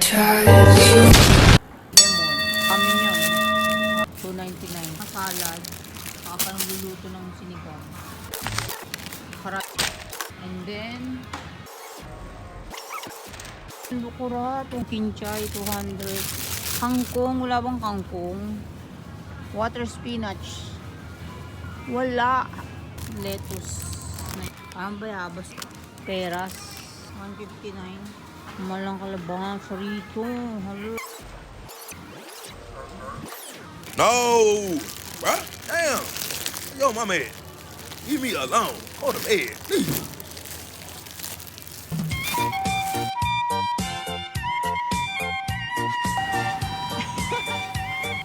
Lemon. Amin yun. 2.99. Salad. Saka parang luluto ng sinigang. And then lukura, kinchay, 200. Kangkong, wala bang kangkong? Water spinach. Wala. Lettuce. Ang bayabas. Peras. 159. Malang kalabasa rito. Hello. No! Bruh, damn! Yo, my man. Leave me alone. Go to bed, please.